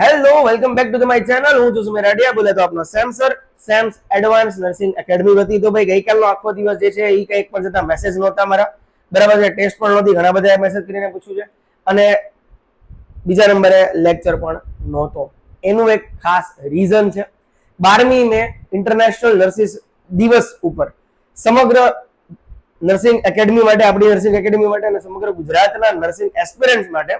Hello welcome back to the my channel. હું છું સુમેર રાડિયા. બોલે તો આપનો same sir, Sam's advance nursing academy વતી. તો ભાઈ ગઈકાલનો આખો દિવસ જે છે એ કંઈક પણ જતા મેસેજ નહોતા મારા, બરાબર છે. ટેસ્ટ પણ નહોતી, ઘણા બધા મેસેજ કરીને પૂછ્યું છે, અને બીજા નંબરે લેક્ચર પણ નહોતો. એનું એક ખાસ રીઝન છે. 12મી મે ઇન્ટરનેશનલ નર્સિસ દિવસ ઉપર સમગ્ર નર્સિંગ એકેડમી માટે, આપણી નર્સિંગ એકેડમી માટે અને સમગ્ર ગુજરાતના નર્સિંગ એસ્પિરન્ટ્સ માટે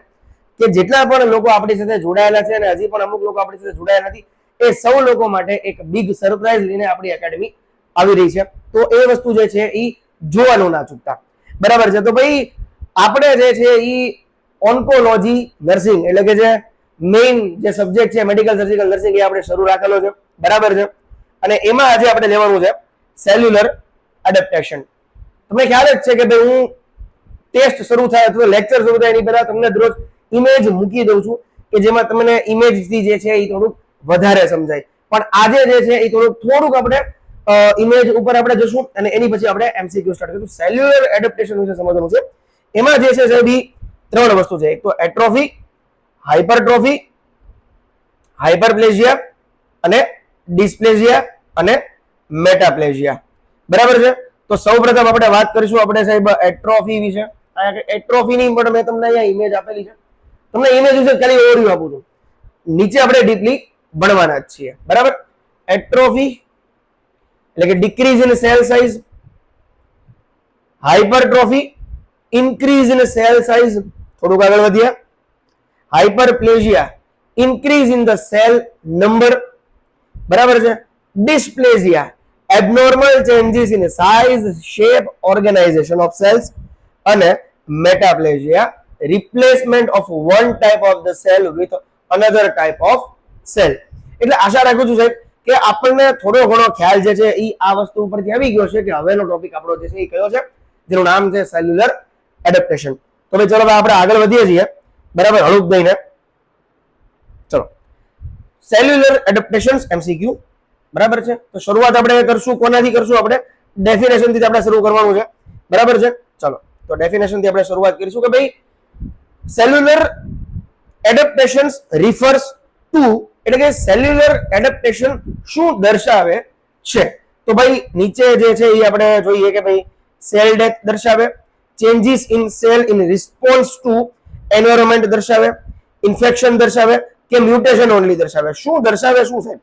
કે જેટલા પણ લોકો આપણી સાથે જોડાયેલા છે અને હજી પણ અમુક લોકો આપણી સાથે જોડાયા નથી, એ સૌ લોકો માટે એક બિગ સરપ્રાઈઝ લઈને આપણી એકેડમી આવી રહી છે. તો એ વસ્તુ જે છે એ જોવાનું ના ચૂકતા, બરાબર છે. તો ભાઈ આપણે જે છે એ ઓન્કોલોજી નર્સિંગ એટલે કે જે મેઇન જે સબ્જેક્ટ છે મેડિકલ સર્જિકલ નર્સિંગ, એ આપણે શરૂ રાખેલો છે, બરાબર છે. અને એમાં આજે આપણે લેવાનું છે સેલ્યુલર એડેપ્ટેશન. તમને ખ્યાલ જ છે કે ભાઈ હું ટેસ્ટ શરૂ થાય અથવા લેક્ચર શરૂ થાય એની પહેલા તમને દરરોજ ઇમેજ મૂકી દઉં છું કે જેમાં તમને ઇમેજ થી જે છે એ થોડુંક વધારે સમજાય. પણ આજે જે છે એ થોડુંક આપણે ઇમેજ ઉપર આપણે જશું અને એની પછી આપણે એમસીક્યુ સ્ટાર્ટ કરીશું. સેલ્યુલર એડેપ્ટેશન વિશે સમજવાનું છે. એમાં જે છે સાહેબ ત્રણ વસ્તુ છે. એક તો એટ્રોફી, હાઇપરટ્રોફી, હાઇપરપ્લેઝિયા અને ડિસ્પ્લેઝિયા અને મેટાપ્લેઝિયા, બરાબર છે. તો સૌપ્રથમ આપણે વાત કરીશું આપણે સાહેબ એટ્રોફી વિશે. એટ્રોફી ની પણ મેં તમને અહીંયા ઇમેજ આપેલી છે. તમને ઇમેજ વિશે ખાલી ઓવરવ્યુ આપું છું, નીચે આપણે ડીપલી ભણવાના જ છીએ, બરાબર. એટ્રોફી એટલે કે decrease in cell size, hypertrophy increase in cell size, થોડુંક આગળ વધ્યા. Hyperplasia increase in the cell number, બરાબર છે. ડિસ્પ્લેઝિયા abnormal changes in size, shape, organization of cells, અને metaplasia replacement of one type of the cell with another type of cell. એટલે આશા રાખું છું સાહેબ કે આપણને થોડો ઘણો ખ્યાલ જે છે એ આ વસ્તુ ઉપરથી આવી ગયો છે કે હવેનો ટોપિક આપણો જે છે એ કયો છે, જેનું નામ છે સેલ્યુલર એડેપ્ટેશન. તો ભાઈ ચલો આપણે આગળ વધીએ છીએ, બરાબર, હળુક દઈને. ચલો, સેલ્યુલર એડેપ્ટેશન્સ એમસીક્યુ, બરાબર છે. તો શરૂઆત આપણે કરશું કોનાથી કરશું? આપણે ડેફિનેશન થી આપણે શરૂ કરવાનું છે, બરાબર છે. ચલો, તો ડેફિનેશન થી આપણે શરૂઆત કરીશું કે ભાઈ સેલ્યુલર એડેપ્ટેશન્સ રિફર્સ ટુ, એટલે કે સેલ્યુલર એડેપ્ટેશન શું દર્શાવે છે? તો ભાઈ નીચે જે છે એ આપણે જોઈએ કે ભાઈ સેલ ડેથ દર્શાવે, changes in cell in response to environment દર્શાવે, ઇન્ફેક્શન દર્શાવે કે મ્યુટેશન ઓનલી દર્શાવે. શું દર્શાવે શું છે,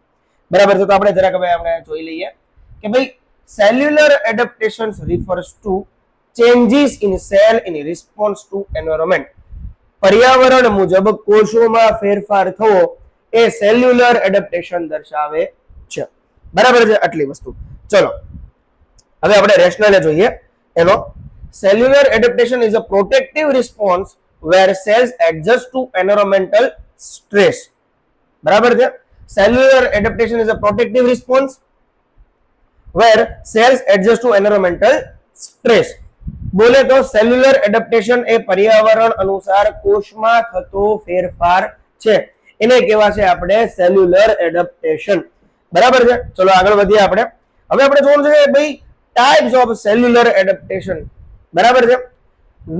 બરાબર છે. તો આપણે જરાક હવે આપણે જોઈ લઈએ કે ભાઈ cellular adaptations refers to changes in cell in response to environment. પર્યાવરણ મુજબ કોષોમાં ફેરફાર થવો એ સેલ્યુલર એડેપ્ટેશન દર્શાવે છે, બરાબર છે. આટલી વસ્તુ. ચલો હવે આપણે રેશનલે જોઈએ એનો. Cellular adaptation is a protective response where cells adjust to environmental stress, બરાબર છે. Cellular adaptation is a protective response where cells adjust to environmental stress. બોલે તો સેલ્યુલર એડેપ્ટેશન એ પર્યાવરણ અનુસાર કોષમાં થતો ફેરફાર છે, એને કહેવા છે આપણે સેલ્યુલર એડેપ્ટેશન, બરાબર છે. ચલો આગળ વધીએ આપણે. હવે આપણે જોવાનું છે કે ભાઈ ટાઈપ્સ ઓફ સેલ્યુલર એડેપ્ટેશન, બરાબર છે.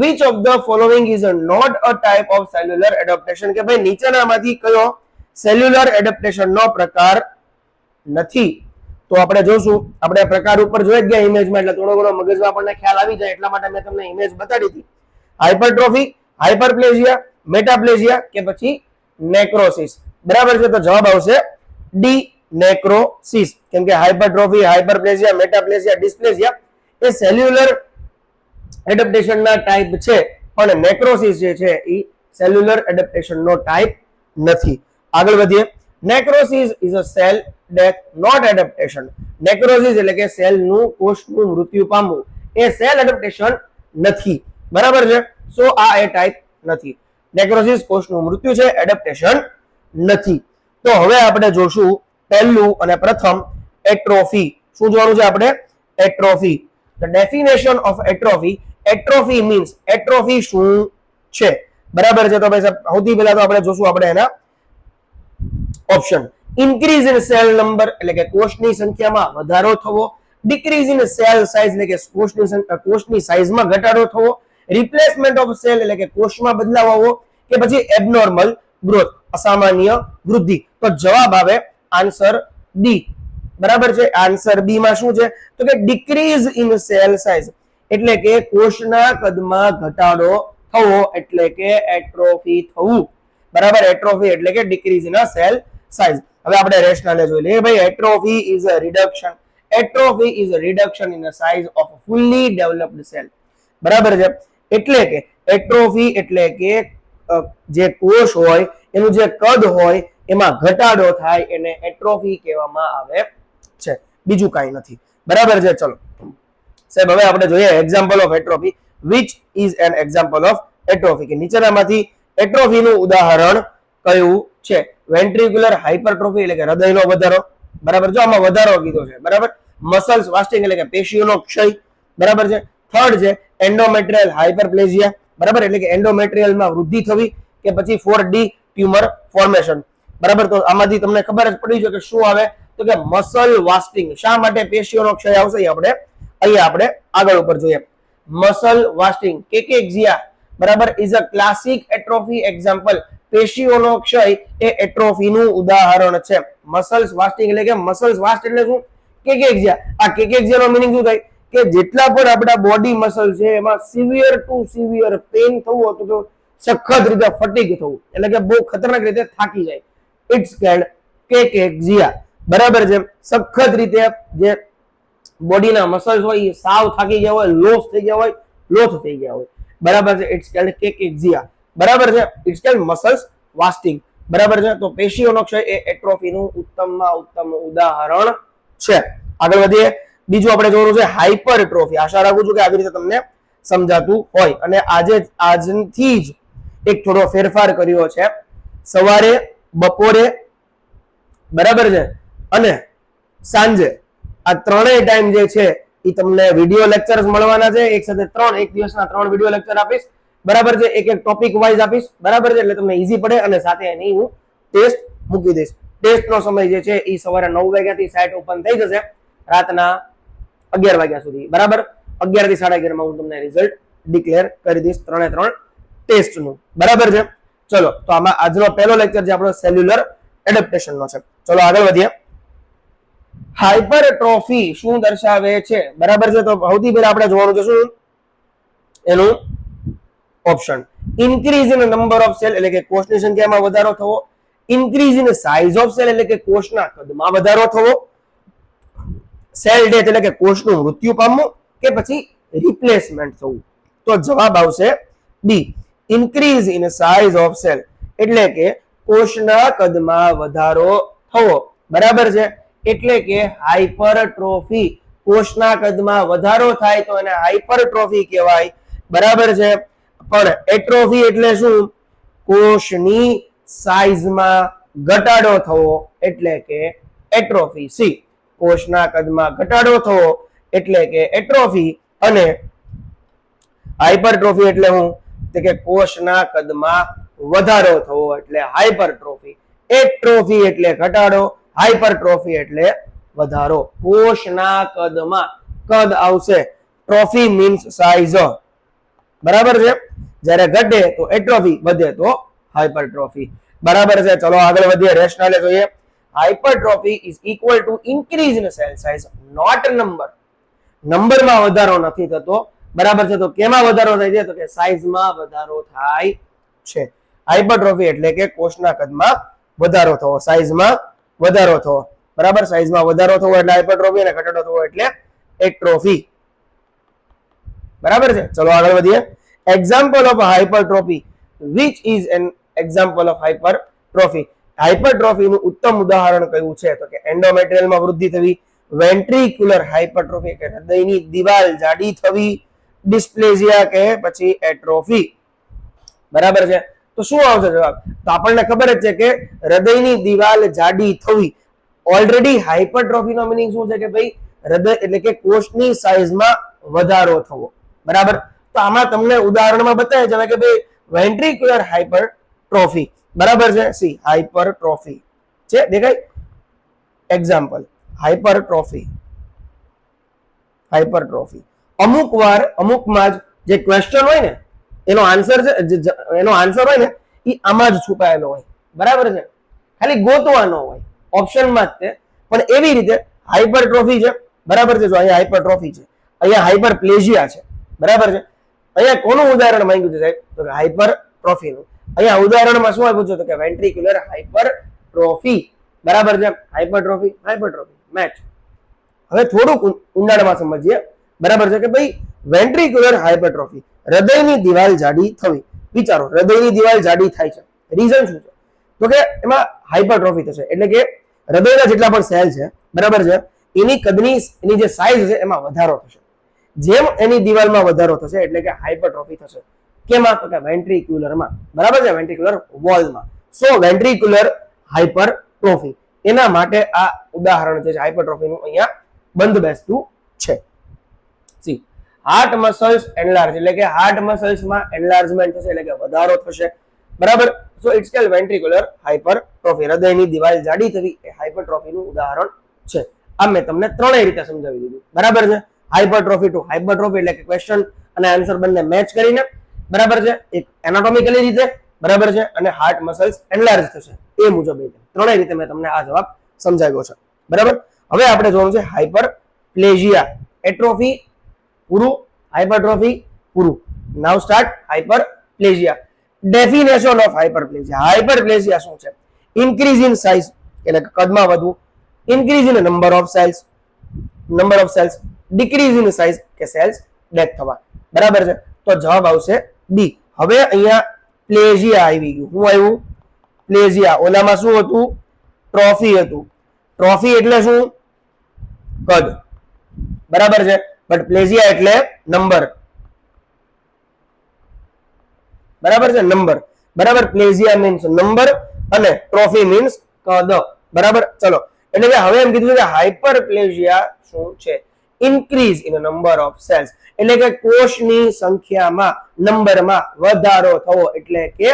which of the following is not a type of cellular adaptation? કે ભાઈ નીચેનામાંથી કયો સેલ્યુલર એડેપ્ટેશન નો પ્રકાર નથી? તો આપણે જોશું. આપણે પ્રકાર ઉપર જોઈ ગયા ઇમેજમાં, એટલે થોડો ઘણો મગજમાં આપણને ખ્યાલ આવી જાય એટલા માટે મેં તમને ઇમેજ બતાડી હતી. હાઇપરટ્રોફી, હાઇપરપ્લેઝિયા, મેટાપ્લેઝિયા કે પછી નેક્રોસિસ, બરાબર છે. તો જવાબ આવશે ડી, નેક્રોસિસ. કેમ કે હાઇપરટ્રોફી, હાઇપરપ્લેઝિયા, મેટાપ્લેઝિયા, ડિસ્પ્લેઝિયા એ સેલ્યુલર એડેપ્ટેશન ના ટાઈપ છે, પણ નેક્રોસિસ જે છે એ સેલ્યુલર એડેપ્ટેશન નો ટાઈપ નથી. આગળ વધીએ. Necrosis is a cell death not adaptation. Necrosis એટલે કે સેલનું કોષનું મૃત્યુ પામવું એ સેલ એડેપ્ટેશન નથી, બરાબર છે. સો આ એ ટાઈપ નથી. નેક્રોસિસ કોષનું મૃત્યુ છે, એડેપ્ટેશન નથી. તો હવે આપણે જોશું પહેલું અને પ્રથમ એટ્રોફી. શું જોવાનું છે આપણે? Atrophy. The definition of atrophy. Atrophy means atrophy શું છે, બરાબર છે. તો ભાઈ સૌથી પહેલા તો આપણે જોશું આપણે એના option. Increase in cell number એટલે કે કોષની સંખ્યામાં વધારો થવો, ડિક્રીઝ ઇન સેલ સાઇઝ એટલે કે કોષની સાઇઝમાં ઘટાડો થવો, રિપ્લેસમેન્ટ ઓફ સેલ એટલે કે કોષમાં બદલાવ આવવો, કે પછી એબનોર્મલ ગ્રોથ, અસામાન્ય વૃદ્ધિ. તો જવાબ આવે આન્સર ડી. બરાબર છે. આન્સર બી માં શું છે તો કે ડિક્રીઝ ઇન સેલ સાઇઝ, એટલે કે કોષના કદમાં ઘટાડો થવો, એટલે કે એટ્રોફી થવું. બરાબર, એટ્રોફી એટલે કે ડિક્રીઝ ઇન સેલ સાઇઝ. હવે આપણે રેશનલ જોઈ લઈએ ભાઈ. Atrophy is a reduction, atrophy is a reduction in the size of fully developed cell. બરાબર છે. એટલે કે એટ્રોફી એટલે કે જે કોષ હોય એનું જે કદ હોય એમાં ઘટાડો થાય એને એટ્રોફી કહેવામાં આવે છે, બીજું કાંઈ નથી. બરાબર છે. ચલો સાહેબ હવે આપણે જોઈએ example of atrophy. Which is an example of atrophy, કે નીચેનામાંથી એટ્રોફીનું ઉદાહરણ કયું છે? વેન્ટ્રિક્યુલર હાઇપરટ્રોફી એટલે કે હૃદયનો વધારો. બરાબર, જો આમાં વધારો કીધો છે. બરાબર. મસલ્સ વાસ્ટિંગ એટલે કે પેશીઓનો ક્ષય. બરાબર છે. થર્ડ છે એન્ડોમેટ્રિયલ હાઇપરપ્લેઝિયા. બરાબર, એટલે કે એન્ડોમેટ્રિયલમાં વૃદ્ધિ થવી. કે પછી 4D ટ્યુમર ફોર્મેશન. બરાબર, તો આમાંથી તમને ખબર જ પડી છે કે શું આવે તો કે મસલ વાસ્ટિંગ. શા માટે પેશીઓનો ક્ષય આવશે એ આપણે અહીંયા આગળ ઉપર જોઈએ. મસલ વાસ્ટિંગ કેકેક્સિયા બરાબર is a classic atrophy example. પેશીઓનો ક્ષય એ એટ્રોફીનું ઉદાહરણ છે. મસલ્સ વાસ્ટિંગ એટલે કે મસલ્સ વાસ્ટ એટલે શું? કેકેક્સિયા. આ કેકેક્સિયાનો મીનિંગ શું થાય કે જેટલા પણ આપણા બોડી મસલ છે એમાં સિવિયર ટુ સિવિયર પેઇન થવું હતું તો સખત રીતે ફટીગ થવું, એટલે કે બહુ ખતરનાક રીતે થાકી જાય. It's called cachexia. બરાબર છે. સખત રીતે જે બોડીના મસલ્સ હોય એ સાવ થાકી ગયા હોય, લોસ થઈ ગયા હોય, લોથ થઈ ગયા હોય. બરાબર છે. It's called cachexia. બરાબર છે. It's called muscles wasting. બરાબર છે. તો પેશીઓનો ક્ષય એ એટ્રોફીનું ઉત્તમમાં ઉત્તમ ઉદાહરણ છે. આગળ વધીએ. બીજું આપણે જોવાનું છે હાઇપરટ્રોફી. આશા રાખું છું કે આવી રીતે તમને સમજાતું હોય. અને આજથી જ એક થોડો ફેરફાર કર્યો છે. સવારે, બપોરે, બરાબર છે, અને સાંજે આ ત્રણેય ટાઈમ જે છે એ તમને વિડિયો લેક્ચર્સ મળવાના છે. એક સાથે એક દિવસના 3 વિડિયો લેક્ચર આપીશ. બરાબર છે. એક ટોપિક વાઇઝ આપીશ. બરાબર છે. એટલે તમને ઈઝી પડે અને સાથે એની હું ટેસ્ટ મૂકી દઈશ. ટેસ્ટનો સમય જે છે એ સવારે 9 વાગ્યાથી સાઇટ ઓપન થઈ જશે રાતના 11 વાગ્યા સુધી. બરાબર, 11 થી 11:30 માં હું તમને રિઝલ્ટ ડિક્લેર કરી દઈશ 3 ટેસ્ટનું. બરાબર છે. ચલો તો આમાં આજનો પહેલો લેક્ચર જે આપણો સેલ્યુલર એડેપ્ટેશનનો છે. ચલો આગળ વધીએ. હાઇપરટ્રોફી શું દર્શાવે છે? બરાબર છે. તો સૌથી પહેલા આપણે જોવાનું છે શું એનું option. Increase in number of cell એટલે કે કોષની સંખ્યામાં વધારો થવો. Increase in size of cell એટલે કે કોષના કદમાં વધારો થવો. સેલ ડેથ એટલે કે કોષનું મૃત્યુ પામવું. કે પછી રિપ્લેસમેન્ટ થવું. તો જવાબ આવશે B. Increase in size of cell એટલે કે કોષના કદમાં વધારો થવો. બરાબર છે. એટલે કે હાઇપરટ્રોફી. કોષના કદમાં વધારો થાય તો એને હાઇપરટ્રોફી કહેવાય. બરાબર છે. પણ એટ્રોફી એટલે શું? કોષની સાઇઝમાં ઘટાડો થવો એટલે કે એટ્રોફી. સી. કોષના કદમાં ઘટાડો થવો એટલે કે એટ્રોફી. અને હાઇપરટ્રોફી એટલે શું? તો કે કોષના કદમાં વધારો થવો એટલે હાઇપરટ્રોફી. એટ્રોફી એટલે ઘટાડો, હાઇપરટ્રોફી એટલે વધારો. કોષના કદમાં કદ આવશે, ટ્રોફી મીન્સ સાઇઝ. બરાબર છે. જ્યારે ઘટે તો એટ્રોફી, વધે તો હાઇપરટ્રોફી. બરાબર છે. ચલો આગળ વધીએ. રેશનલે જોઈએ. Hypertrophy is equal to increase in cell size not number. નંબરમાં વધારો નથી થતો. બરાબર છે. તો કેમાં વધારો થાય છે? તો કે સાઇઝમાં વધારો થાય છે. હાઇપરટ્રોફી એટલે કે કોષના કદમાં વધારો થવો, સાઇઝમાં વધારો થવો. બરાબર, સાઇઝમાં વધારો થવો એટલે હાઇપરટ્રોફી અને ઘટાડો થવો એટલે એટ્રોફી. બરાબર છે. ચલો આગળ વધીએ. Example of hypertrophy. Which is an example of hypertrophy. હાઇપરટ્રોફીનું ઉત્તમ ઉદાહરણ કયું છે? તો કે એન્ડોમેટ્રિયલમાં વૃદ્ધિ થવી. વેન્ટ્રિક્યુલર હાઇપરટ્રોફી કે હૃદયની દિવાલ જાડી થવી. ડિસ્પ્લેઝિયા કે પછી એટ્રોફી. બરાબર છે. તો શું આવશે જવાબ? તો આપણને ખબર જ છે કે હૃદયની દિવાલ જાડી થવી. ઓલરેડી હાઇપરટ્રોફીનો મીનિંગ શું છે કે ભાઈ હૃદય એટલે કે કોષની સાઇઝમાં વધારો થવો. બરાબર. તો આમાં તમને ઉદાહરણમાં બતાવે છે કે ભાઈ વેન્ટ્રિક્યુલર હાઇપરટ્રોફી. બરાબર છે. સી હાઇપરટ્રોફી છે, દેખાય? એક્ઝામ્પલ હાઇપરટ્રોફી. હાઇપરટ્રોફી અમુકમાં જે ક્વેશ્ચન હોય ને એનો આન્સર હોય ને એ આમાં જ છુપાયેલો હોય. બરાબર છે, ખાલી ગોતવાનો હોય ઓપ્શનમાં જ તે, પણ એવી રીતે હાઇપરટ્રોફી છે, બરાબર છે. જો અહીંયા હાઇપરટ્રોફી છે, અહીંયા હાઇપરપ્લેજિયા છે, બરાબર છે. અહીંયા કોનું ઉદાહરણ માંગ્યું છે સાહેબ? તો કે હાઇપરટ્રોફીનું. અહીંયા ઉદાહરણમાં શું આપ્યું છે? તો કે વેન્ટ્રિક્યુલર હાઇપરટ્રોફી, બરાબર છે. હાઇપરટ્રોફી મેચ. હવે થોડુંક ઊંડાણમાં સમજીએ, બરાબર છે, કે ભાઈ વેન્ટ્રિક્યુલર હાઇપરટ્રોફી, હૃદયની દિવાલ જાડી થવી. વિચારો, હૃદયની દિવાલ જાડી થાય છે, રીઝન શું છે? તો કે એમાં હાઇપરટ્રોફી થશે, એટલે કે હૃદયના જેટલા પણ સેલ છે, બરાબર છે, એની કદની એની જે સાઇઝ છે એમાં વધારો થશે. જેમ એની દિવાલમાં વધારો થશે એટલે કે હાઇપરટ્રોફી થશે. કેમાં? તો કે વેન્ટ્રિક્યુલરમાં, બરાબર છે, વેન્ટ્રિક્યુલર વોલમાં. સો વેન્ટ્રિક્યુલર હાઇપરટ્રોફી, એના માટે આ ઉદાહરણ છે હાઇપરટ્રોફીનું અહીંયા બંધ બેસતું છે. સી હાર્ટ મસલ્સ એનલાર્જ, એટલે કે હાર્ટ મસલ્સમાં એનલાર્જમેન્ટ થશે, એટલે કે વધારો થશે, બરાબર. So it's called ventricular hypertrophy. હૃદયની દિવાલ જાડી થવી એ હાઇપરટ્રોફીનું ઉદાહરણ છે. આ મેં તમને ત્રણેય રીતે સમજાવી દીધું, બરાબર છે. હાઇપરટ્રોફી ટુ હાઇપરટ્રોફી એટલે કે ક્વેશ્ચન અને આન્સર બંને મેચ કરીને, બરાબર છે, એક એનાટોમિકલી રીતે, બરાબર છે, અને હાર્ટ મસલ્સ એનલાર્જ થશે એ મુજબ ત્રણેય રીતે મેં તમને આ જવાબ સમજાવ્યો છે, બરાબર. હવે આપણે જોવાનું છે હાઇપરપ્લેજિયા. એટ્રોફી પૂરું, હાઇપરટ્રોફી પૂરું. Now start hyperplasia. Definition of hyperplasia. Hyperplasia શું છે? ઇન્ક્રીઝ ઇન સાઇઝ, એટલે કે કદમાં વધવું. Increase in number of cells. Decrease in size, કે સેલ્સ ડેથ થવા, બરાબર છે. તો જવાબ આવશે બી. હવે અહીંયા પ્લેજિયા આવી ગયું. શું આવ્યું? પ્લેજિયા. ઓલામાં શું હતું? ટ્રોફી હતું. ટ્રોફી એટલે શું? કદ, બરાબર છે. બટ પ્લેજિયા એટલે નંબર, બરાબર છે, નંબર, બરાબર. પ્લેજિયા મીન્સ નંબર અને ટ્રોફી મીન્સ કદ, બરાબર. ચલો, એટલે કે હવે એમ કીધું કે હાઇપરપ્લેજિયા શું છે? Increase in number of cells, એટલે કે કોષની સંખ્યામાં, નંબરમાં વધારો થવો એટલે કે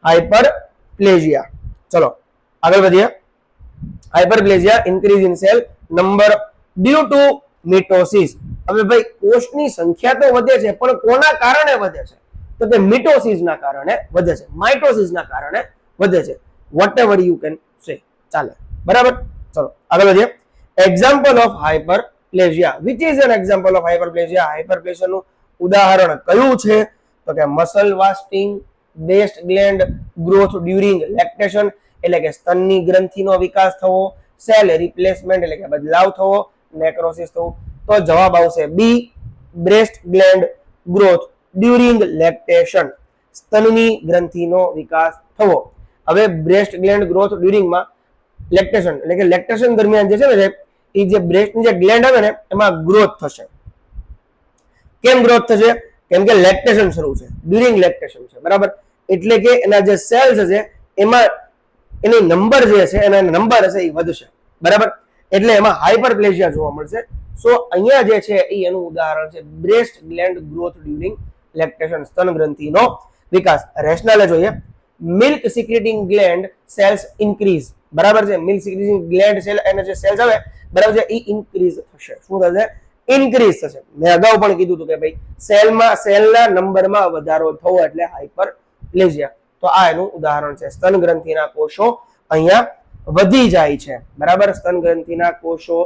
હાઇપરપ્લેજિયા. ચલો આગળ વધીએ. Hyperplasia increase in cell number due to mitosis. હવે ભાઈ કોષની સંખ્યા તો વધે છે, પણ કોના કારણે વધે છે? તો કે મિટોસિસના કારણે વધે છે, માઇટોસિસના કારણે વધે છે. Vote ever you can say, ચાલે, બરાબર. ચલો આગળ વધીએ. Example of hyperplasia. Which is an example of hyperplasia? હાઇપરપ્લેજિયાનું ઉદાહરણ કયું છે? તો કે muscle wasting, breast gland growth during lactation, એટલે કે સ્તનની ગ્રંથિનો વિકાસ થવો, સેલ રિપ્લેસમેન્ટ એટલે કે બદલાવ થવો, નેક્રોસિસ થવું. તો જવાબ આવશે B, breast gland growth during lactation, સ્તનની ગ્રંથિનો વિકાસ થવો. હવે બ્રેસ્ટ ગ્લેન્ડ ગ્રોથ ડ્યુરિંગમાં લેક્ટેશન, એટલે કે લેક્ટેશન દરમિયાન જે છે ને એ જે બ્રેસ્ટની જે ગ્લેન્ડ આવે ને એમાં ગ્રોથ થશે. કેમ ગ્રોથ થશે? કેમ કે લેક્ટેશન શરૂ છે, ડ્યુરિંગ લેક્ટેશન છે, બરાબર. એટલે કે એના જે સેલ્સ છે એમાં એની નંબર જે છે એના નંબર હશે એ વધશે, બરાબર. એટલે એમાં હાઇપરપ્લેજિયા જોવા મળશે. સો અહીંયા જે છે એ એનું ઉદાહરણ છે breast gland growth during lactation, સ્તન ગ્રંથિનો વિકાસ. રેશનલ જોઈએ. મિલ્ક સિક્રેટિંગ ગ્લેન્ડ સેલ્સ ઇન્ક્રીઝ, બરાબર છે. મિલ્ક સિક્રેટિંગ ગ્લેન્ડ સેલ એના જે સેલ્સ આવે, બરાબર છે, એ ઇન્ક્રીઝ થશે. શું થશે? ઇન્ક્રીઝ થશે. મેં અગાઉ પણ કીધું હતું કે ભાઈ સેલના નંબરમાં વધારો થવો એટલે હાઇપરપ્લેજિયા. તો આ એનું ઉદાહરણ છે. સ્તન ગ્રંથિના કોષો અહીંયા વધી જાય છે, બરાબર. સ્તન ગ્રંથિના કોષો,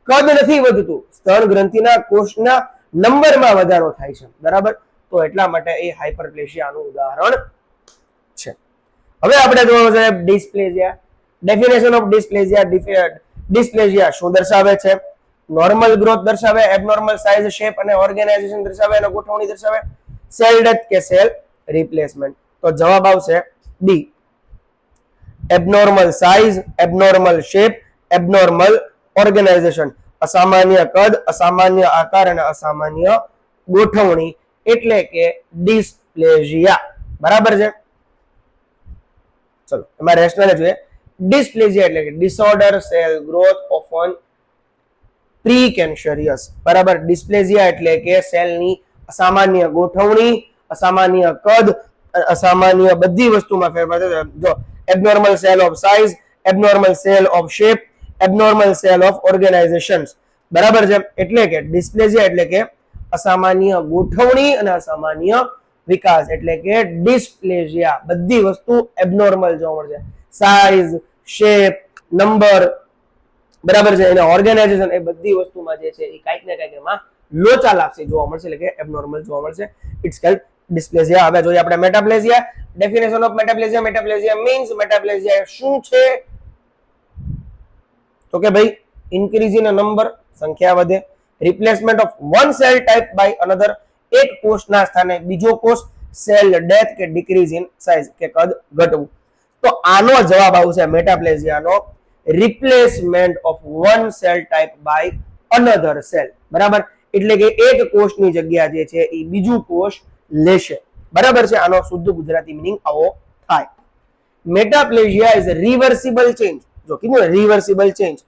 કદ નથી વધતું, સ્તન ગ્રંથિના કોષના નંબરમાં વધારો થાય છે, બરાબર. તો એટલા માટે એ હાઇપરપ્લેજિયાનું ઉદાહરણ છે. હવે આપણે જોવાનું છે ડિસ્પ્લેજિયા. Definition of ડિસ્પ્લેજિયા. ડિસ્પ્લેજિયા શું દર્શાવે છે? નોર્મલ ગ્રોથ દર્શાવે, એબનોર્મલ સાઇઝ, શેપ અને ઓર્ગેનાઇઝેશન દર્શાવે અને ગોઠવણી દર્શાવે, સેલ ડેથ કે સેલ રિપ્લેસમેન્ટ. તો જવાબ આવશે D, abnormal size, abnormal shape, abnormal organization. અસામાન્ય કદ, અસામાન્ય આકાર અને અસામાન્ય ગોઠવણી એટલે કે ડિસ્પ્લેજિયા, બરાબર છે. ચલો એમાં રેશનલ જોઈએ. ડિસ્પ્લેજિયા એટલે કે ડિસઓર્ડર સેલ ગ્રોથ ઓફન પ્રીકેન્શરિયસ, બરાબર. ડિસ્પ્લેજિયા એટલે કે સેલની અસામાન્ય ગોઠવણી, અસામાન્ય કદ, અસામાન્ય બધી વસ્તુમાં ફેરફાર થશે. જો abnormal cell of size, abnormal cell of shape, abnormal cell of organisations, બરાબર છે. એટલે કે ડિસ્પ્લેજિયા એટલે કે અસામાન્ય ગોઠવણી અને અસામાન્ય વિકાસ એટલે કે ડિસ્પ્લેઝિયા. બધી વસ્તુ એબનોર્મલ જોવા મળશે. સાઇઝ, શેપ, નંબર, બરાબર છે, એને ઓર્ગેનાઇઝેશન, એ બધી વસ્તુમાં જે છે એ કાંઈક ને કાંઈક એમાં લોચા લાપસી જોવા મળશે, એટલે કે એબનોર્મલ જોવા મળશે. It's called dysplasia. હવે જોઈએ આપણે metaplasia. Definition of metaplasia. Metaplasia means, metaplasia શું છે? તો કે ભાઈ ઇન્ક્રીઝ ઇન નંબર, સંખ્યા વધે. Replacement of one cell type by another, એક કોષના સ્થાને બીજો કોષ. સેલ ડેથ કે ડિક્રીઝ ઇન સાઇઝ, કે કદ ઘટવું. તો આનો જવાબ આવશે મેટાપ્લેઝિયાનો replacement of one cell type by another cell. બરાબર, એટલે કે એક કોષની જગ્યા જે છે એ બીજું કોષ લેશે. બરાબર છે, આનો શુદ્ધ ગુજરાતી મીનિંગ આવો થાય. Metaplasia is reversible change. જો કીધું ને reversible change,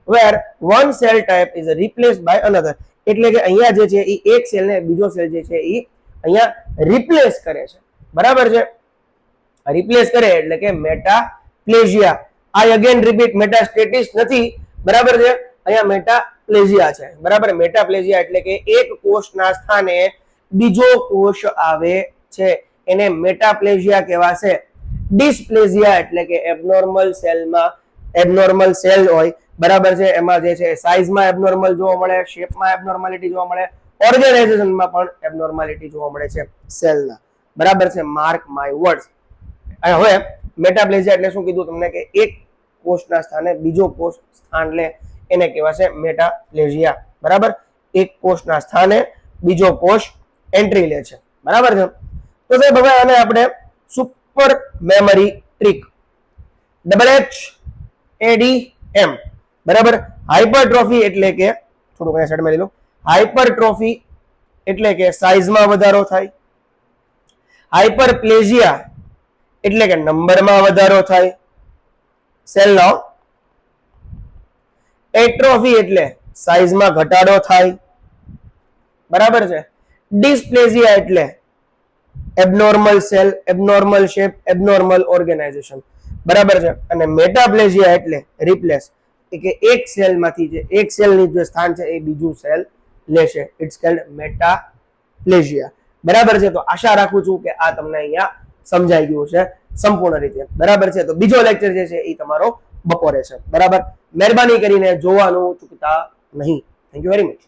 where one cell type is replaced by another, એટલે કે અહીંયા જે છે એ એક સેલ ને બીજો સેલ જે છે એ અહીંયા રિપ્લેસ કરે છે. બરાબર છે, રિપ્લેસ કરે એટલે કે મેટાપ્લેઝિયા. આઈ અગેન રિપીટ, મેટાસ્ટેટિસ નથી. બરાબર છે, અહીંયા મેટાપ્લેઝિયા છે. બરાબર, મેટાપ્લેઝિયા એટલે કે એક કોષના સ્થાને બીજો કોષ આવે છે, એને મેટાપ્લેઝિયા કહેવાશે. ડિસ્પ્લેઝિયા એટલે કે એબનોર્મલ સેલમાં એબનોર્મલ સેલ હોય. બરાબર છે, એમાં જે છે સાઇઝમાં એબનોર્મલ જોવા મળે, શેપમાં એબનોર્માલિટી જોવા મળે, ઓર્ગેનાઇઝેશનમાં પણ એબનોર્માલિટી જોવા મળે છે સેલના. બરાબર છે, માર્ક માય વર્ડ્સ. હવે મેટાપ્લેઝિયા એટલે શું કીધું તમને કે એક કોષના સ્થાને બીજો કોષ સ્થાન લે, એને કહેવાશે મેટાપ્લેઝિયા. બરાબર, એક કોષના સ્થાને બીજો કોષ એન્ટ્રી લે છે. બરાબર છે, તો સાહેબ હવે આને આપણે સુપર મેમરી ટ્રીક, HADM. બરાબર, હાઇપરટ્રોફી એટલે કે થોડુંક અહીંયા સાઈડમાં લઈ લો. હાઇપરટ્રોફી એટલે કે સાઇઝમાં વધારો થાય. હાઇપરપ્લેઝિયા એટલે કે નંબરમાં વધારો થાય સેલનો. એટ્રોફી એટલે સાઇઝમાં ઘટાડો થાય. બરાબર છે, ડિસ્પ્લેઝિયા એટલે abnormal cell, abnormal shape, abnormal organization. બરાબર છે, અને મેટાપ્લેઝિયા એટલે રિપ્લેસ, કે એક સેલમાંથી જે એક સેલની જે સ્થાન છે એ બીજું સેલ લેશે. It's called metaplasia. બરાબર છે, તો આશા રાખું છું કે આ તમને અહીંયા સમજાઈ ગયું છે સંપૂર્ણ રીતે. બરાબર છે, તો બીજો લેક્ચર જે છે એ તમારો બપોરે છે. બરાબર, મહેરબાની કરીને જોવાનું ચૂકતા નહીં. Thank you very much.